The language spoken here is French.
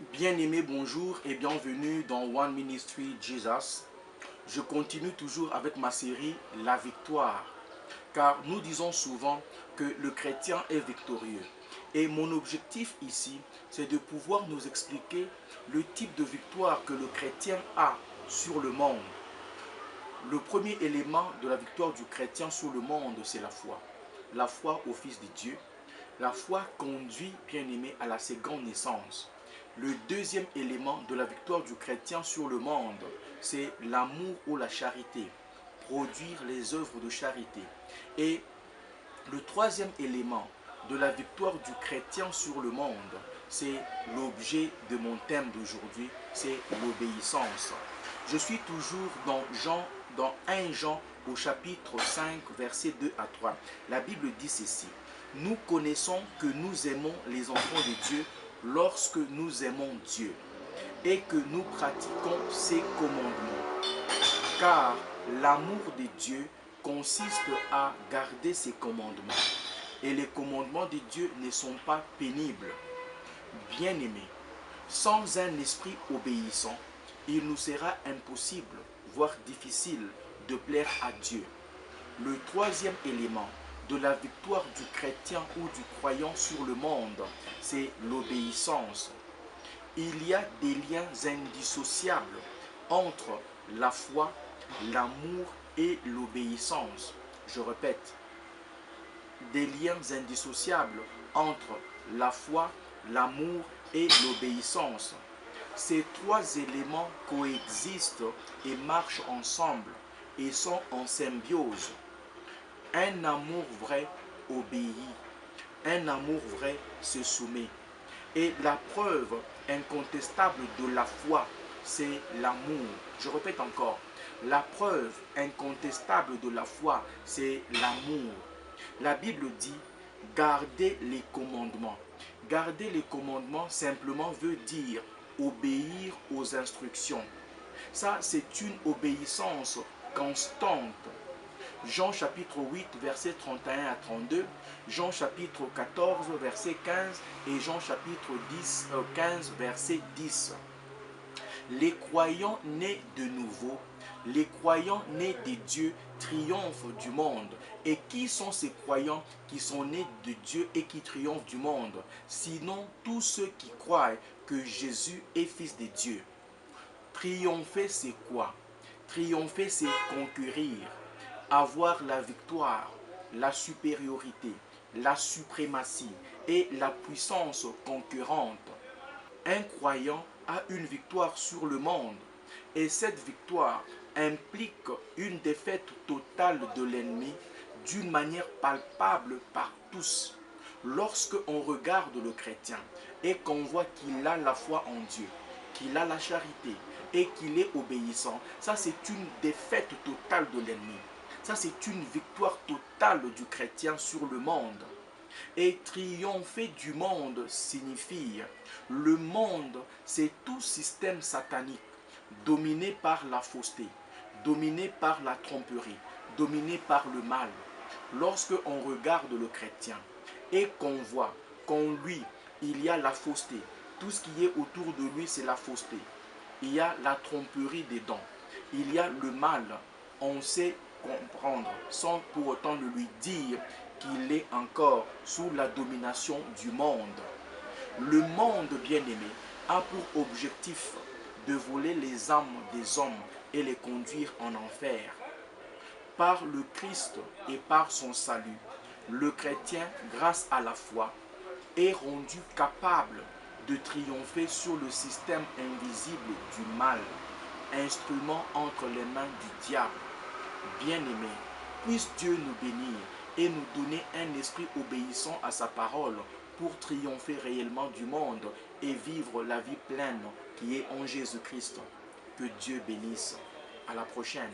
Bien-aimés, bonjour et bienvenue dans One Ministry Jesus. Je continue toujours avec ma série La victoire, car nous disons souvent que le chrétien est victorieux. Et mon objectif ici, c'est de pouvoir nous expliquer le type de victoire que le chrétien a sur le monde. Le premier élément de la victoire du chrétien sur le monde, c'est la foi. La foi au Fils de Dieu. La foi conduit, bien-aimé, à la seconde naissance. Le deuxième élément de la victoire du chrétien sur le monde, c'est l'amour ou la charité, produire les œuvres de charité. Et le troisième élément de la victoire du chrétien sur le monde, c'est l'objet de mon thème d'aujourd'hui, c'est l'obéissance. Je suis toujours dans 1 Jean au chapitre 5, versets 2 à 3. La Bible dit ceci: nous connaissons que nous aimons les enfants de Dieu lorsque nous aimons Dieu et que nous pratiquons ses commandements. Car l'amour de Dieu consiste à garder ses commandements. Et les commandements de Dieu ne sont pas pénibles. Bien-aimés, sans un esprit obéissant, il nous sera impossible, voire difficile, de plaire à Dieu. Le troisième élément de la victoire du chrétien ou du croyant sur le monde, c'est l'obéissance. Il y a des liens indissociables entre la foi, l'amour et l'obéissance. Je répète, des liens indissociables entre la foi, l'amour et l'obéissance. Ces trois éléments coexistent et marchent ensemble et sont en symbiose. Un amour vrai obéit, un amour vrai se soumet. Et la preuve incontestable de la foi, c'est l'amour. Je répète encore, la preuve incontestable de la foi, c'est l'amour. La Bible dit, gardez les commandements. Garder les commandements simplement veut dire obéir aux instructions. Ça, c'est une obéissance constante. Jean chapitre 8, verset 31 à 32, Jean chapitre 14, verset 15 et Jean chapitre 15, verset 10. Les croyants nés de nouveau, les croyants nés de Dieu triomphent du monde. Et qui sont ces croyants qui sont nés de Dieu et qui triomphent du monde? Sinon tous ceux qui croient que Jésus est Fils de Dieu. Triompher, c'est quoi? Triompher, c'est conquérir, avoir la victoire, la supériorité, la suprématie et la puissance conquérante. Un croyant a une victoire sur le monde et cette victoire implique une défaite totale de l'ennemi d'une manière palpable par tous. Lorsque on regarde le chrétien et qu'on voit qu'il a la foi en Dieu, qu'il a la charité et qu'il est obéissant, ça c'est une défaite totale de l'ennemi. Ça c'est une victoire totale du chrétien sur le monde. Et triompher du monde signifie, le monde c'est tout système satanique dominé par la fausseté, dominé par la tromperie, dominé par le mal. Lorsque on regarde le chrétien et qu'on voit qu'en lui il y a la fausseté, tout ce qui est autour de lui c'est la fausseté, il y a la tromperie des dents, il y a le mal, on sait comprendre sans pour autant ne lui dire qu'il est encore sous la domination du monde. Le monde, bien-aimé, a pour objectif de voler les âmes des hommes et les conduire en enfer. Par le Christ et par son salut, le chrétien, grâce à la foi, est rendu capable de triompher sur le système invisible du mal, instrument entre les mains du diable. Bien-aimé, puisse Dieu nous bénir et nous donner un esprit obéissant à sa parole pour triompher réellement du monde et vivre la vie pleine qui est en Jésus-Christ. Que Dieu bénisse. À la prochaine.